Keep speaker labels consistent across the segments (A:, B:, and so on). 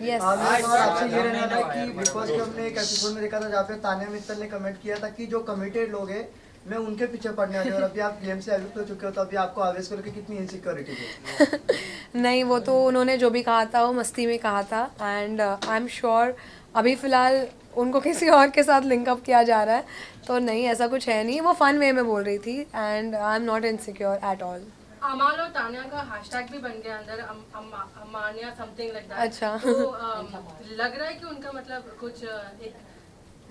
A: Yes
B: आपसे ये रहना था कि बिकॉज कि हमने एक एपिसोड में देखा था जहाँ पे तान्या मित्तल ने कमेंट किया था कि जो कमिटेड लोग हैं मैं उनके पीछे पड़ने वाली हूँ, और अभी आप गेम से एविक्ट हो चुके हो, तो अभी आपको आवेश को लेकर कितनी इनसिक्योरिटी है?
A: नहीं, वो तो उन्होंने जो भी कहा था वो मस्ती में कहा था, एंड आई एम श्योर अभी फ़िलहाल उनको किसी और के साथ लिंक अप किया जा रहा है, तो नहीं ऐसा कुछ है नहीं, वो फ़न वे में बोल रही थी, and I am not insecure at all.
C: अमाल और तान्या का हैशटैग भी बन गया अंदर, अमान्या समथिंग लाइक दैट।
A: अच्छा।
C: तो लग रहा है कि उनका मतलब कुछ एक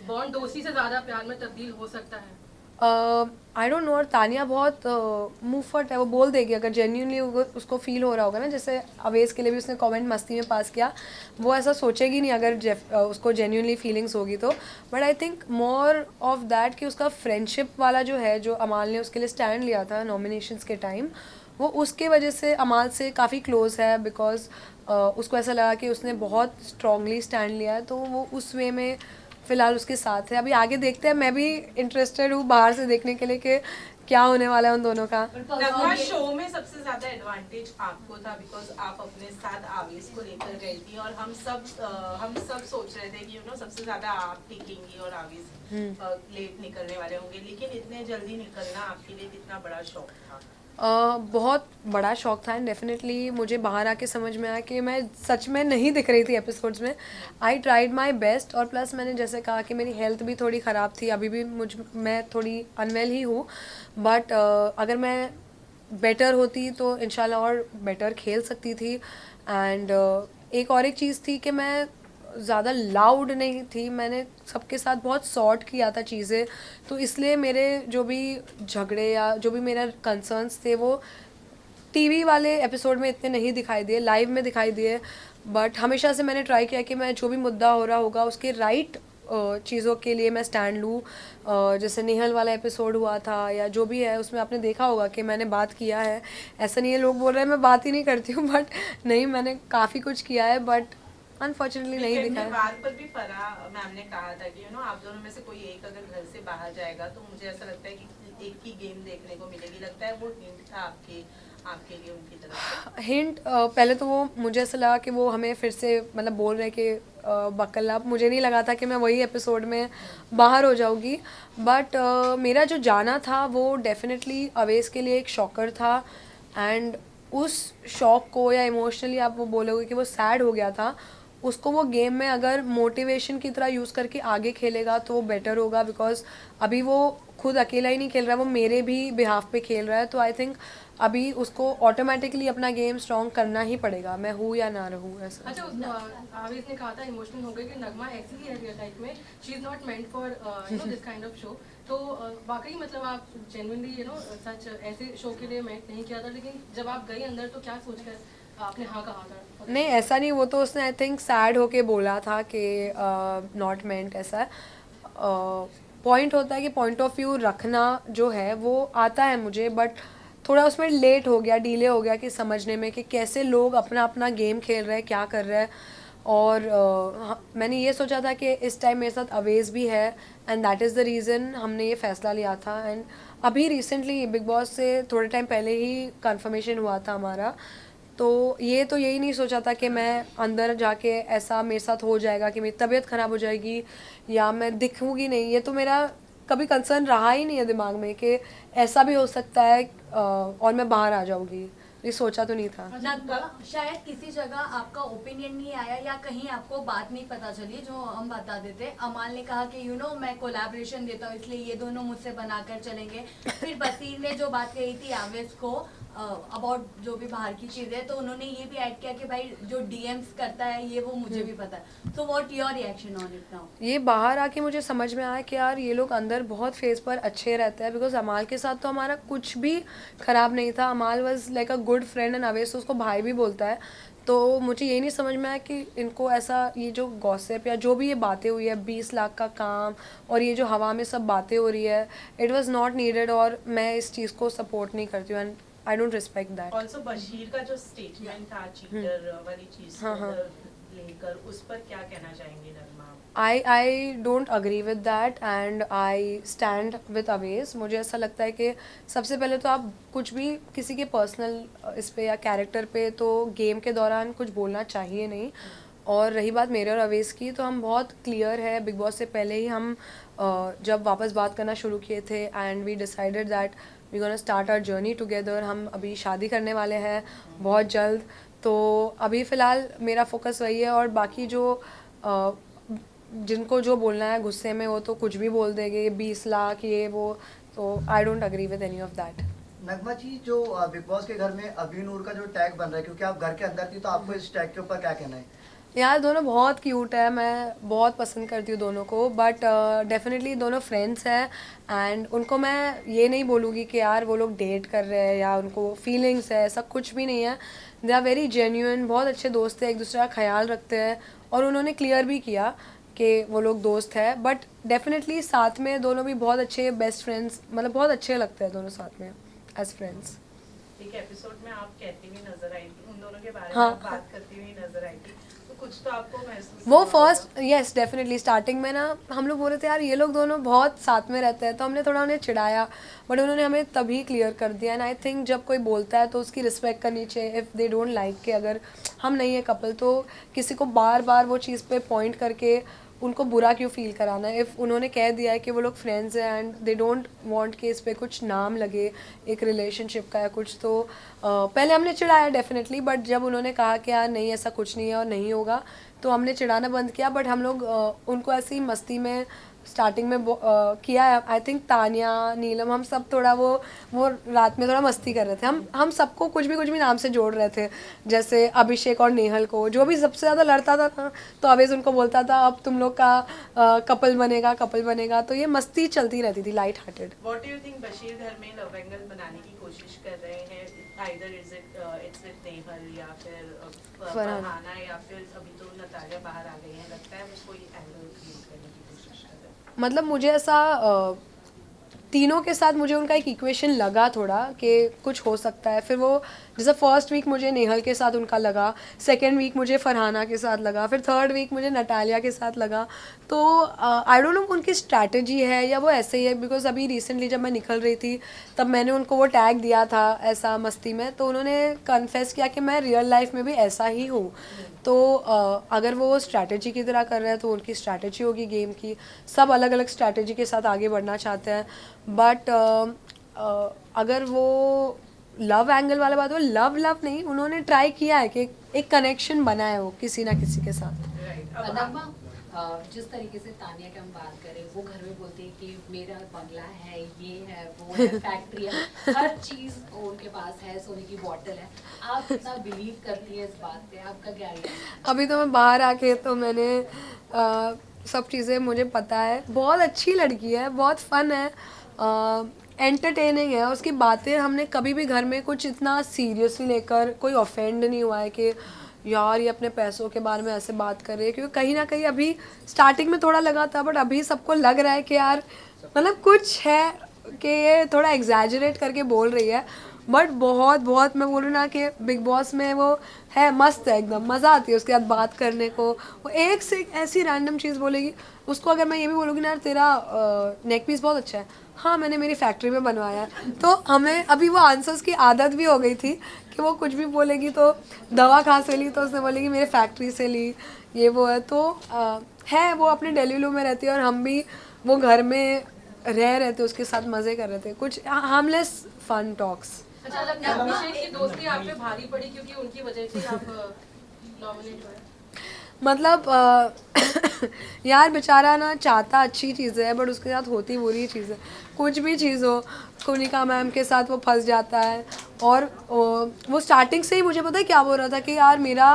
C: बॉन्ड दोस्ती से ज्यादा प्यार में तब्दील हो सकता है।
A: आई डोंट नो, और तानिया बहुत मुंहफट है, वो बोल देगी अगर जेन्यूनली उसको फील हो रहा होगा ना, जैसे अवेश के लिए भी उसने कमेंट मस्ती में पास किया, वो ऐसा सोचेगी नहीं अगर उसको जेन्यूनली फीलिंग्स होगी तो। But I think more of that कि उसका फ्रेंडशिप वाला जो है, जो अमाल ने उसके लिए स्टैंड लिया था नॉमिनेशंस के टाइम, वो उसके वजह से अमाल से काफ़ी क्लोज है, बिकॉज उसको ऐसा लगा कि उसने बहुत स्ट्रांगली स्टैंड लिया है, तो वो उस वे में फ़िलहाल उसके साथ है। अभी आगे देखते हैं, मैं भी इंटरेस्टेड हूँ बाहर से देखने के लिए कि क्या होने वाला है उन दोनों का।
D: नगमा शो में सबसे ज्यादा एडवांटेज आपको था बिकॉज आप अपने साथ आवेश को लेकर गई थी, और हम सब सोच रहे थे कि सबसे ज्यादा आप टिकेंगी और आवेश लेट निकलने वाले होंगे, लेकिन इतने जल्दी निकलना आपके लिए कितना बड़ा शौक था?
A: बहुत बड़ा शौक था, एंड डेफिनेटली मुझे बाहर आके समझ में आया कि मैं सच में नहीं दिख रही थी एपिसोड्स में। आई ट्राइड माई बेस्ट, और प्लस मैंने जैसे कहा कि मेरी हेल्थ भी थोड़ी ख़राब थी, अभी भी मैं थोड़ी अनवेल ही हूँ, बट अगर मैं बेटर होती तो इंशाल्लाह और बेटर खेल सकती थी। एंड एक चीज़ थी कि मैं ज़्यादा लाउड नहीं थी, मैंने सबके साथ बहुत सॉर्ट किया था चीज़ें, तो इसलिए मेरे जो भी झगड़े या जो भी मेरा कंसर्न्स थे वो टीवी वाले एपिसोड में इतने नहीं दिखाई दिए, लाइव में दिखाई दिए। बट हमेशा से मैंने ट्राई किया कि मैं जो भी मुद्दा हो रहा होगा उसके राइट चीज़ों के लिए मैं स्टैंड लूँ। जैसे निहल वाला एपिसोड हुआ था या जो भी है, उसमें आपने देखा होगा कि मैंने बात किया है। ऐसा नहीं है लोग बोल रहे हैं मैं बात ही नहीं करती हूँ, बट नहीं, मैंने काफ़ी कुछ किया है, बट अनफॉर्चुनेटली नहीं दिखा है।
D: बात पर भी फरा मैम ने कहा था कि आप दोनों में से कोई एक अगर घर से बाहर जाएगा तो मुझे ऐसा लगता है कि एक ही गेम देखने को मिलेगी। लगता है वो हिंट था आपके लिए उनकी तरफ से?
A: हिंट पहले तो वो मुझे ऐसा लगा कि वो हमें फिर से मतलब बोल रहे कि बकल्ला, मुझे नहीं लगा था कि मैं वही एपिसोड में बाहर हो जाऊंगी। बट मेरा जो जाना था वो डेफिनेटली अवेश के लिए एक शॉकर था, एंड उस शॉक को या इमोशनली आप वो बोलोगे कि वो सैड हो गया था, उसको वो गेम में अगर मोटिवेशन की तरह यूज़ करके आगे खेलेगा तो वो बेटर होगा, बिकॉज अभी वो खुद अकेला ही नहीं खेल रहा है, वो मेरे भी बिहाफ पे खेल रहा है। तो आई थिंक अभी उसको ऑटोमेटिकली अपना गेम स्ट्रॉन्ग करना ही पड़ेगा, मैं हूँ या ना रहूँ ऐसा।
C: अच्छा, आवेश ने कहा था इमोशनल हो गई कि नगमा ऐसी ही है रियल लाइफ में, she is not meant for this kind of show. तो वाकई मतलब आप जेन्युइनली सच ऐसे शो के लिए मेंट नहीं किया था, लेकिन जब आप गई अंदर तो क्या सोचकर आपने हाँ कहा था?
A: नहीं ऐसा नहीं, वो तो उसने आई थिंक सैड होके बोला था कि नॉट मेंट ऐसा है। पॉइंट होता है कि पॉइंट ऑफ व्यू रखना जो है वो आता है मुझे, बट थोड़ा उसमें लेट हो गया, डिले हो गया कि समझने में कि कैसे लोग अपना अपना गेम खेल रहे हैं, क्या कर रहे हैं। और मैंने ये सोचा था कि इस टाइम मेरे साथ अवेज भी है, and that is the reason हमने ये फ़ैसला लिया था। एंड अभी रिसेंटली बिग बॉस से थोड़े टाइम पहले ही कंफर्मेशन हुआ था हमारा, तो यही नहीं सोचा था कि मैं अंदर जाके ऐसा मेरे साथ हो जाएगा कि मेरी तबीयत ख़राब हो जाएगी या मैं दिखूँगी नहीं। ये तो मेरा कभी कंसर्न रहा ही नहीं है दिमाग में कि ऐसा भी हो सकता है और मैं बाहर आ जाऊँगी, ये सोचा तो नहीं था।
E: नगमा, शायद किसी जगह आपका ओपिनियन नहीं आया या कहीं आपको बात नहीं पता चली जो हम बता देते। अमाल ने कहा कि मैं कोलैबोरेशन देता हूँ इसलिए ये दोनों मुझसे बनाकर चलेंगे। फिर बसीर ने जो बात कही थी आवेश को अबाउट जो भी बाहर की चीजें, तो उन्होंने ये भी ऐड किया कि भाई जो डीएम्स करता है ये वो मुझे भी पता है। So what your reaction on it now?
A: ये बाहर आके मुझे समझ में आया कि यार ये लोग अंदर बहुत फेस पर अच्छे रहते हैं, बिकॉज अमाल के साथ तो हमारा कुछ भी ख़राब नहीं था। अमाल was like a good friend, and Avesh उसको भाई भी बोलता है। तो मुझे ये नहीं समझ में आया कि इनको ऐसा ये जो गॉसिप या जो भी ये बातें हुई है 20 लाख का काम और ये जो हवा में सब बातें हो रही है, इट वॉज नॉट नीडेड, और मैं इस चीज़ को सपोर्ट नहीं करती हूँ, and I don't respect that.
D: Also Bashir का जो स्टेटमेंट था चीटर वाली चीज,
A: हाँ, हाँ।
D: लेकर उस पर क्या कहना चाहेंगी Nagma?
A: I don't agree with that and I stand with Awez. मुझे ऐसा लगता है कि सबसे पहले तो आप कुछ भी किसी के पर्सनल इस पे या कैरेक्टर पे तो गेम के दौरान कुछ बोलना चाहिए नहीं। और रही बात मेरे और अवेज की, तो हम बहुत क्लियर है, बिग बॉस से पहले ही हम जब वापस बात करना शुरू किए थे and we decided that we gonna start our journey together. हम अभी शादी करने वाले हैं बहुत जल्द, तो अभी फ़िलहाल मेरा फोकस वही है। और बाकी जो जिनको जो बोलना है गुस्से में, वो तो कुछ भी बोल देंगे, 20 लाख ये वो, तो I don't agree with any of that.
B: Nagma ji, जो बिग बॉस के घर में अभी नूर का जो टैग बन रहा है, क्योंकि आप घर के अंदर थी, तो आपको इस टैग के ऊपर क्या कहना है?
A: यार दोनों बहुत क्यूट है, मैं बहुत पसंद करती हूँ दोनों को, बट डेफिनेटली दोनों फ्रेंड्स हैं एंड उनको मैं ये नहीं बोलूँगी कि यार वो लोग डेट कर रहे हैं या उनको फीलिंग्स है, ऐसा कुछ भी नहीं है। दे आर वेरी जेन्युइन, बहुत अच्छे दोस्त हैं, एक दूसरे का ख्याल रखते हैं और उन्होंने क्लियर भी किया कि वो लोग दोस्त है। बट डेफिनेटली साथ में दोनों भी बहुत अच्छे बेस्ट फ्रेंड्स, मतलब बहुत अच्छे लगते हैं दोनों साथ में एज फ्रेंड्स।
D: एक एपिसोड में आप कहती हुई नजर आई थी, उन दोनों के बारे में
A: हाँ।
D: आप बात करती हुई नजर आई थी, तो कुछ तो आपको महसूस
A: वो
D: हुआ होगा?
A: फर्स्ट यस डेफिनेटली स्टार्टिंग में ना हम लोग बोल रहे थे यार ये लोग दोनों बहुत साथ में रहते हैं, तो हमने थोड़ा उन्हें चिढ़ाया, बट उन्होंने हमें तभी क्लियर कर दिया। एंड आई थिंक जब कोई बोलता है तो उसकी रिस्पेक्ट करनी चाहिए। इफ़ दे डोंट लाइक के अगर हम नहीं है कपल, तो किसी को बार बार वो चीज़ पे पॉइंट करके उनको बुरा क्यों फील कराना है। इफ़ उन्होंने कह दिया है कि वो लोग फ्रेंड्स हैं एंड दे डोंट वांट कि इस पे कुछ नाम लगे एक रिलेशनशिप का या कुछ, तो पहले हमने चिढ़ाया डेफिनेटली, बट जब उन्होंने कहा कि यार नहीं ऐसा कुछ नहीं है और नहीं होगा, तो हमने चिढ़ाना बंद किया। बट हम लोग उनको ऐसी मस्ती में स्टार्टिंग में किया है। आई थिंक तानिया, नीलम, हम सब थोड़ा वो रात में थोड़ा मस्ती कर रहे थे। हम सबको कुछ भी नाम से जोड़ रहे थे, जैसे अभिषेक और नेहल को, जो भी सबसे ज़्यादा लड़ता था ना, तो अवेज उनको बोलता था अब तुम लोग का कपल बनेगा, तो ये मस्ती चलती रहती थी light hearted.
D: What do you think Bashir घर में लव एंगल बनाने की कोशिश कर रहे हैं? Either it's with नेहल या फिर फरहाना या फिर अभी तो नतालिया बाहर आ गई है, लगता है वो कोई एंगल क्रिएट करने की कोशिश कर रहे हैं?
A: मतलब मुझे ऐसा तीनों के साथ मुझे उनका एक इक्वेशन लगा थोड़ा कि कुछ हो सकता है। फिर वो जैसे फर्स्ट वीक मुझे नेहल के साथ उनका लगा, सेकेंड वीक मुझे फरहाना के साथ लगा, फिर थर्ड वीक मुझे नटालिया के साथ लगा। तो आई डोंट नो उनकी स्ट्रैटेजी है या वो ऐसे ही है, बिकॉज अभी रिसेंटली जब मैं निकल रही थी तब मैंने उनको वो टैग दिया था ऐसा मस्ती में, तो उन्होंने कन्फेस किया कि मैं रियल लाइफ में भी ऐसा ही हूँ। तो अगर वो स्ट्रैटेजी की तरह कर रहे हैं तो उनकी स्ट्रैटेजी होगी गेम की, सब अलग अलग स्ट्रैटेजी के साथ आगे बढ़ना चाहते हैं। बट अगर वो लव एंगल वाला बात हो, लव नहीं, उन्होंने ट्राई किया है कि एक कनेक्शन बना है वो किसी ना किसी के साथ।
D: Right. अब
F: नगमा, जिस तरीके से तानिया की हम बात करें, वो घर में बोलती है कि मेरा बंगला है, ये है, वो है, फैक्ट्री है, हर चीज उनके पास है, सोने की बॉटल है। आप कितना बिलीव करती है इस बात पे? आपका क्या है?
A: अभी तो मैं बाहर आके तो मैंने सब चीज़ें मुझे पता है। बहुत अच्छी लड़की है, बहुत फन है, एंटरटेनिंग है। उसकी बातें हमने कभी भी घर में कुछ इतना सीरियसली लेकर कोई ऑफेंड नहीं हुआ है कि यार ये अपने पैसों के बारे में ऐसे बात कर रही है, क्योंकि कहीं ना कहीं अभी स्टार्टिंग में थोड़ा लगा था, बट अभी सबको लग रहा है कि यार मतलब कुछ है कि ये थोड़ा एग्जैजरेट करके बोल रही है। बट बहुत मैं बोलूँ ना कि बिग बॉस में वो है, मस्त है एकदम, मज़ा आती है उसके साथ बात करने को। वो एक से एक ऐसी रैंडम चीज़ बोलेगी। उसको अगर मैं ये भी बोलूँगी ना यार तेरा नेक पीस बहुत अच्छा है, हाँ मैंने मेरी फैक्ट्री में बनवाया है, तो हमें अभी वो आंसर्स की आदत भी हो गई थी कि वो कुछ भी बोलेगी तो दवा कहाँ से ली, तो उसने बोलेगी मेरे फैक्ट्री से ली, ये वो है। तो है वो अपने डेलीलू में रहती है और हम भी वो घर में रह रहे थे, उसके साथ मज़े कर रहे थे, कुछ हार्मलेस फन टॉक्स।
C: अच्छा लगता है अभिषेक की दोस्ती आप पे भारी पड़ी क्योंकि उनकी वजह से आप नॉमिनेट हुए?
A: मतलब यार बेचारा ना चाहता अच्छी चीज़ें है, बट उसके साथ होती बुरी चीज़ है। कुछ भी चीज़ हो, कुनिका मैम के साथ वो फंस जाता है। और वो स्टार्टिंग से ही मुझे पता है क्या बोल रहा था कि यार मेरा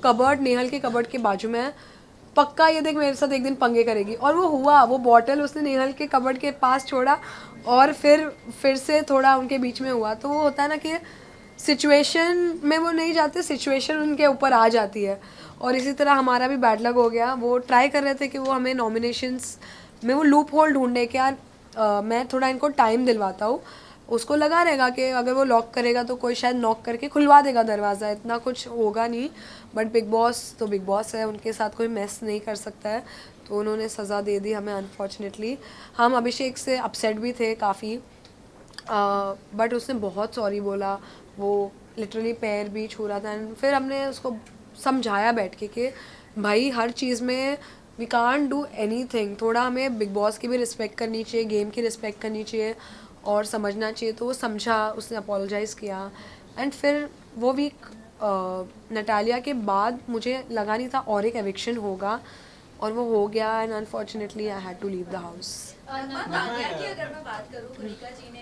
A: कबर्ड नेहल के कबर्ड के बाजू में है, पक्का ये देख मेरे साथ एक दिन पंगे करेगी। और वो हुआ, वो बॉटल उसने नेहल के कबर्ड के पास छोड़ा और फिर से थोड़ा उनके बीच में हुआ। तो वो होता है ना कि सिचुएशन में वो नहीं जाते, सिचुएशन उनके ऊपर आ जाती है। और इसी तरह हमारा भी बैड लक हो गया। वो ट्राई कर रहे थे कि वो हमें नॉमिनेशंस में वो लूप होल ढूंढने के यार मैं थोड़ा इनको टाइम दिलवाता हूँ, उसको लगा रहेगा कि अगर वो लॉक करेगा तो कोई शायद नॉक करके खुलवा देगा दरवाज़ा, इतना कुछ होगा नहीं। बट बिग बॉस तो बिग बॉस है, उनके साथ कोई मेस नहीं कर सकता है, तो उन्होंने सज़ा दे दी हमें अनफॉर्चुनेटली। हम अभिषेक से अपसेट भी थे काफ़ी, बट उसने बहुत सॉरी बोला, वो लिटरली पैर भी छू रहा था। एंड फिर हमने उसको समझाया बैठ के कि भाई हर चीज़ में वी कांट डू एनीथिंग, थोड़ा हमें बिग बॉस की भी रिस्पेक्ट करनी चाहिए, गेम की रिस्पेक्ट करनी चाहिए और समझना चाहिए। तो वो समझा, उसने अपोलोजाइज़ किया। एंड फिर वो वीक नटालिया के बाद मुझे लगा नहीं था और एक एविक्शन होगा, और वो हो गया। And unfortunately I had to leave the house.
E: Tania की अगर मैं बात करूँ, कुनिका जी ने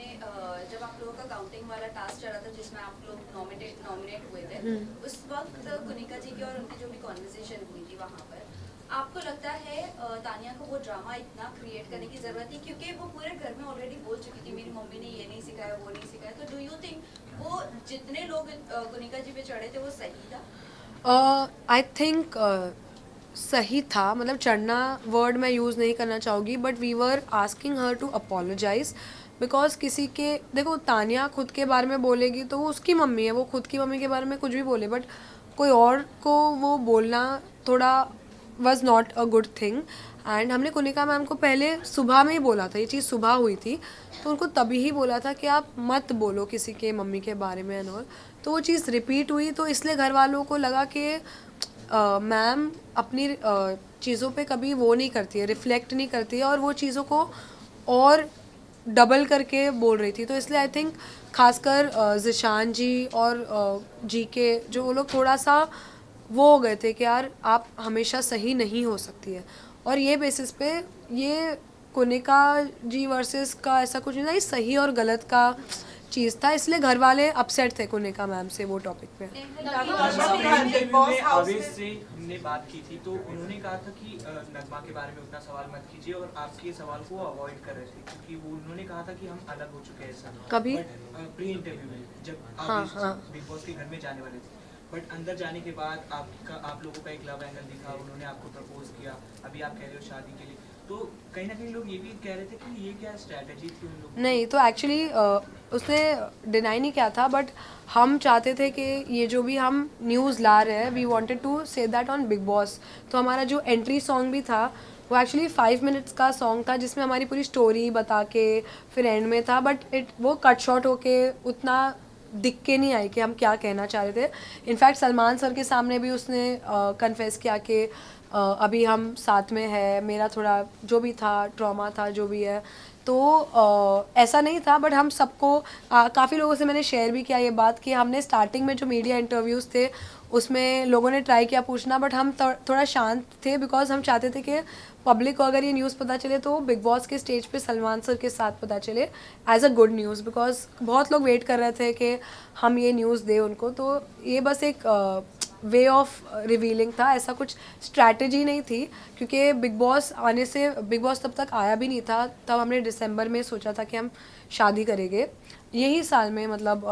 E: जब आप लोगों का काउंटिंग वाला टास्क चला था जिसमें आप लोग नॉमिनेट हुए थे, उस वक्त कुनिका जी की और उनकी जो भी कॉन्वर्सेशन हुई थी वहाँ पर, आपको लगता है तानिया को वो ड्रामा इतना क्रिएट करने की जरूरत थी? क्योंकि वो पूरे घर में ऑलरेडी बोल चुकी थी मेरी मम्मी ने ये नहीं सिखाया, वो नहीं सिखाया। तो डू यू थिंक वो जितने लोग कुनिका जी पे चढ़े थे वो सही था?
A: आई थिंक सही था, मतलब चढ़ना वर्ड मैं यूज़ नहीं करना चाहूँगी, but we were asking her to apologise. Because किसी के, देखो तानिया खुद के बारे में बोलेगी तो वो उसकी मम्मी है, वो खुद की मम्मी के बारे में कुछ भी बोले, बट कोई और को वो बोलना थोड़ा was not a good thing. And हमने कुनिका मैम को पहले सुबह में ही बोला था, ये चीज़ सुबह हुई थी, तो उनको तभी ही बोला था कि आप मत बोलो किसी के मम्मी के बारे में एंड ऑल। तो वो चीज़ रिपीट हुई, तो इसलिए घर वालों को लगा कि मैम अपनी चीज़ों पे कभी वो नहीं करती है, रिफ्लेक्ट नहीं करती है, और वो चीज़ों को और डबल करके बोल रही थी। तो इसलिए आई थिंक खासकर ज़िशान जी और जी के जो वो लोग थोड़ा सा वो हो गए थे कि यार आप हमेशा सही नहीं हो सकती है। और ये बेसिस पे ये कुनिका जी वर्सेस का ऐसा कुछ नहीं था, ये सही और गलत का चीज़ था, इसलिए घर वाले अपसेट थे कुनिका मैम से वो टॉपिक पे।
G: आवेश से हमने बात की थी तो उन्होंने कहा था कि नगमा के बारे में उतना सवाल मत कीजिए, और आपके सवाल को अवॉइड कर रहे थे क्योंकि वो उन्होंने कहा था कि हम अलग हो चुके हैं ऐसा।
A: कभी
G: प्री इंटरव्यू में जब
A: हाँ, हाँ।
G: बिग बॉस के घर में जाने वाले थे, बट अंदर जाने के बाद आप लोगों का एक लव एंगल दिखा, उन्होंने आपको प्रपोज किया, अभी आप कह रहे हो शादी के लिए, तो कहीं ना कहीं लोग ये भी कह रहे थे कि ये क्या स्ट्रैटेजी थी उन लोगों की?
A: नहीं, तो एक्चुअली उसने डिनाई नहीं किया था, बट हम चाहते थे कि ये जो भी हम न्यूज़ ला रहे हैं, we wanted to say that on Bigg Boss. तो हमारा जो एंट्री सॉन्ग भी था वो एक्चुअली 5 मिनट्स का सॉन्ग था, जिसमें हमारी पूरी स्टोरी बता के फिर एंड में था, बट वो कट शॉर्ट होके उतना दिख के नहीं आई कि हम क्या कहना चाह रहे थे। इनफैक्ट सलमान सर के सामने भी उसने कन्फेस किया कि अभी हम साथ में है, मेरा थोड़ा जो भी था ट्रॉमा था जो भी है, तो ऐसा नहीं था। बट हम सबको काफ़ी लोगों से मैंने शेयर भी किया ये बात कि हमने स्टार्टिंग में जो मीडिया इंटरव्यूज़ थे उसमें लोगों ने ट्राई किया पूछना, बट हम थोड़ा शांत थे, बिकॉज हम चाहते थे कि पब्लिक को अगर ये न्यूज़ पता चले तो बिग बॉस के स्टेज पे सलमान सर के साथ पता चले as a good news, because बहुत लोग वेट कर रहे थे कि हम ये न्यूज़ दें उनको। तो ये बस एक वे ऑफ रिवीलिंग था, ऐसा कुछ स्ट्रैटेजी नहीं थी, क्योंकि बिग बॉस आने से, बिग बॉस तब तक आया भी नहीं था, तब हमने दिसंबर में सोचा था कि हम शादी करेंगे, यही साल में मतलब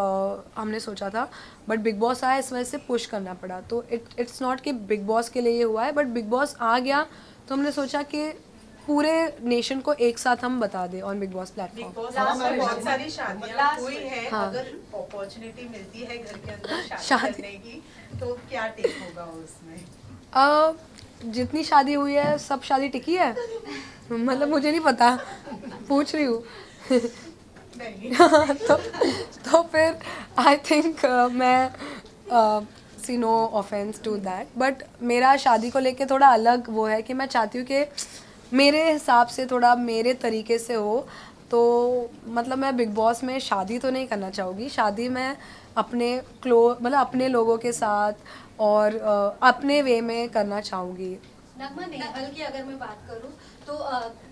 A: हमने सोचा था, बट बिग बॉस आया इस वजह से पुश करना पड़ा। तो इट्स नॉट कि बिग बॉस के लिए ये हुआ है, बट बिग बॉस आ गया तो हमने सोचा कि पूरे नेशन को एक साथ हम बता दें on Bigg boss
D: big
A: platform.
D: Boss में बहुत सारी शादियां हुई है,
A: हाँ।
D: अगर अपॉर्चुनिटी मिलती है घर के अंदर शादी
A: शादी।
D: करने की तो क्या टेक होगा उसमें?
A: जितनी शादी हुई है सब शादी टिकी है मतलब मुझे नहीं पता, पूछ रही हूँ
D: नहीं
A: तो फिर आई थिंक मैं see no offence to that, but मेरा शादी को लेके थोड़ा अलग वो है कि मैं चाहती हूँ कि मेरे हिसाब से थोड़ा मेरे तरीके से हो। तो मतलब मैं बिग बॉस में शादी तो नहीं करना चाहूँगी, शादी मैं अपने मतलब अपने लोगों के साथ और अपने वे में करना चाहूँगी।
E: नगमा नेहल की अगर मैं बात करूं तो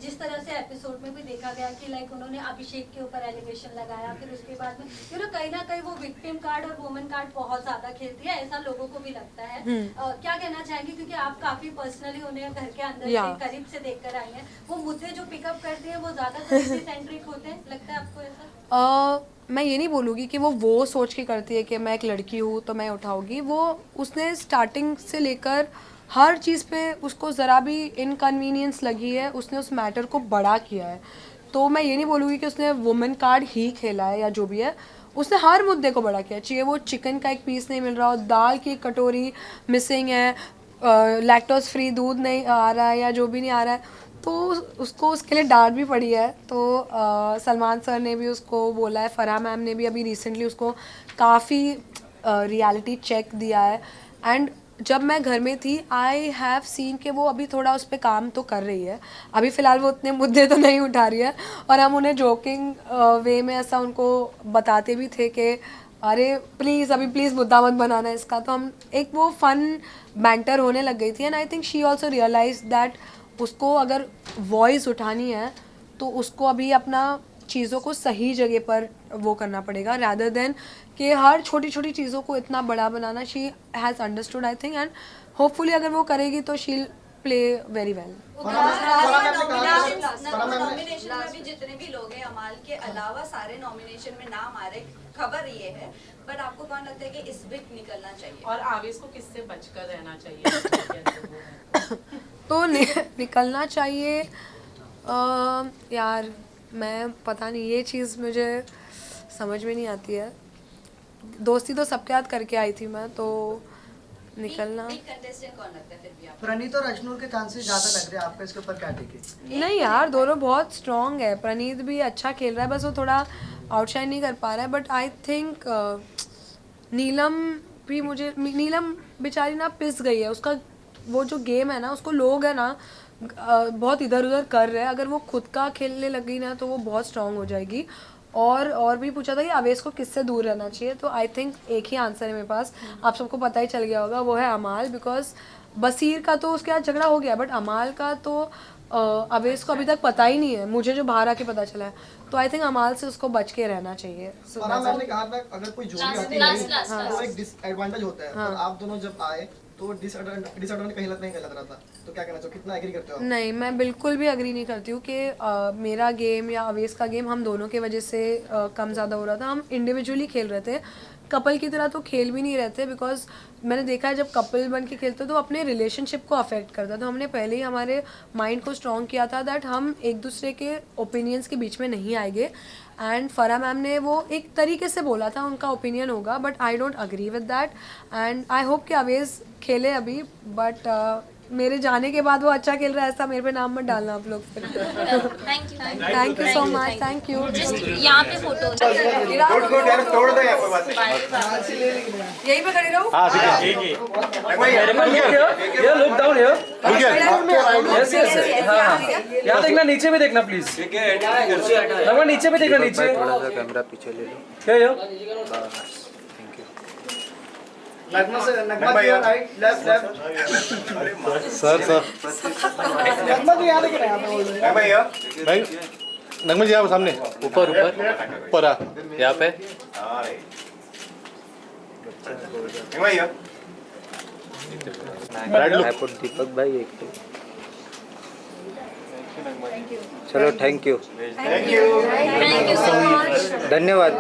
E: जिस तरह से एपिसोड में भी देखा गया कि लाइक उन्होंने अभिषेक के ऊपर एलिगेशन लगाया, फिर उसके बाद में कहीं ना कहीं वो विक्टिम कार्ड और वुमन कार्ड बहुत ज्यादा खेलती है, ऐसा लोगों को भी लगता है। क्या कहना चाहेंगे, क्योंकि आप काफी पर्सनली उन्हें घर के अंदर से करीब से देखकर आई हैं, वो मुझे जो पिकअप करते हैं वो ज्यादा सेंट्रिक होते हैं, लगता है आपको ऐसा?
A: मैं ये नहीं बोलूँगी कि वो सोच के करती है कि मैं एक लड़की हूँ तो मैं उठाऊँगी, वो उसने स्टार्टिंग से लेकर हर चीज़ पे उसको ज़रा भी इनकन्वीनियंस लगी है, उसने उस मैटर को बड़ा किया है। तो तो मैं ये नहीं बोलूँगी कि उसने वुमेन कार्ड ही खेला है या जो भी है, उसने हर मुद्दे को बड़ा किया। चाहिए वो चिकन का एक पीस नहीं मिल रहा हो, दाल की एक कटोरी मिसिंग है, लैक्टोज फ्री दूध नहीं आ रहा है या जो भी नहीं आ रहा है, तो उसको उसके लिए डांट भी पड़ी है। तो सलमान सर ने भी उसको बोला है, फराह मैम ने भी अभी रिसेंटली उसको काफ़ी रियलिटी चेक दिया है। एंड जब मैं घर में थी आई हैव सीन कि वो अभी थोड़ा उस पर काम तो कर रही है। अभी फ़िलहाल वो उतने मुद्दे तो नहीं उठा रही है, और हम उन्हें जोकिंग वे में ऐसा उनको बताते भी थे कि अरे प्लीज़ अभी प्लीज़ मुद्दा मत बनाना इसका। तो हम एक वो फ़न बैंटर होने लग गई थी। And I think she also realise that उसको अगर वॉइस उठानी है तो उसको अभी अपना चीज़ों को सही जगह पर वो करना पड़ेगा, रैदर देन कि हर छोटी छोटी चीज़ों को इतना बड़ा बनाना। She has understood I think, and hopefully अगर वो करेगी तो she play very well.
E: Nomination में भी जितने भी लोग हैं अमाल के अलावा सारे नॉमिनेशन में नाम आ रहे, खबर ये है, बट आपको कौन लगता है कि इस वीक निकलना चाहिए?
D: और आवेश को किससे बचकर रहना चाहिए?
A: तो निकलना चाहिए यार, मैं पता नहीं, ये चीज़ मुझे समझ में नहीं आती है। दोस्ती तो सबके साथ करके आई थी मैं, तो निकलना।
E: कंटेस्टेंट कौन लगता है फिर भी आपको?
B: प्रणीत और अश्नूर के चांसेस ज्यादा लग रहे हैं, आपका इसके ऊपर क्या टेक है?
A: नहीं यार, दोनों बहुत स्ट्रॉन्ग है। प्रणीत भी अच्छा खेल रहा है, बस वो थोड़ा आउटशाइन नहीं कर पा रहा है। बट आई थिंक नीलम भी, मुझे नीलम बेचारी ना पिस गई है। उसका वो जो गेम है ना, उसको लोग है ना बहुत इधर उधर कर रहे हैं। अगर वो खुद का खेलने लगी ना तो वो बहुत स्ट्रॉन्ग हो जाएगी। और भी पूछा था कि अवेश को किससे दूर रहना चाहिए, तो आई थिंक एक ही आंसर है मेरे पास, आप सबको पता ही चल गया होगा, वो है अमाल। बिकॉज बसीर का तो उसके साथ झगड़ा हो गया, बट अमाल का तो अवेश को अभी तक पता ही नहीं है, मुझे जो बाहर आके पता चला है। तो आई थिंक अमाल से उसको बच के रहना चाहिए।
H: फराह मैम ने कहा था अगर कोई जोड़ी आती है तो एक डिसएडवांटेज होता है, पर आप दोनों जब आए तो डिसएडवांटेज कहीं नहीं लग रहा था, तो क्या कहना चाहिए, कितना एग्री करते हो?
A: नहीं, मैं बिल्कुल भी एग्री नहीं करती हूँ कि मेरा गेम या अवेश का गेम हम दोनों के वजह से कम ज़्यादा हो रहा था। हम इंडिविजुअली खेल रहे थे, कपल की तरह तो खेल भी नहीं रहते। बिकॉज मैंने देखा है जब कपल बन के खेलते तो अपने रिलेशनशिप को अफेक्ट करता है। तो हमने पहले ही हमारे माइंड को स्ट्रॉन्ग किया था दैट हम एक दूसरे के ओपिनियंस के बीच में नहीं आएंगे। एंड फराह मैम ने वो एक तरीके से बोला था, उनका ओपिनियन होगा, but I don't agree with that. And I hope कि अवेश खेले अभी, बट मेरे जाने के बाद वो अच्छा खेल रहा है ऐसा मेरे पे नाम मत डालना आप लोग फिर। Thank you so much, thank you.
E: यहाँ पे फोटो
I: तोड़ दो यार, कोई बात
A: यहीं पे खड़ी रहूं?
I: हाँ ठीक है।
J: Look down here. Yes yes, हाँ यहाँ देखना, नीचे भी देखना प्लीज। नगमा नीचे भी देखना, नीचे
I: थोड़ा सा कैमरा पीछे ले लो।
J: क्या
B: नगमा से नगमा जी राइट लेफ्ट लेफ्ट।
I: सर
B: नगमा जी यहाँ देख रहे हैं
I: भाई, नगमा जी यहाँ सामने,
J: ऊपर ऊपर
I: ऊपर आ,
J: यहाँ पे।
I: दीपक भाई एक तो चलो, थैंक यू धन्यवाद।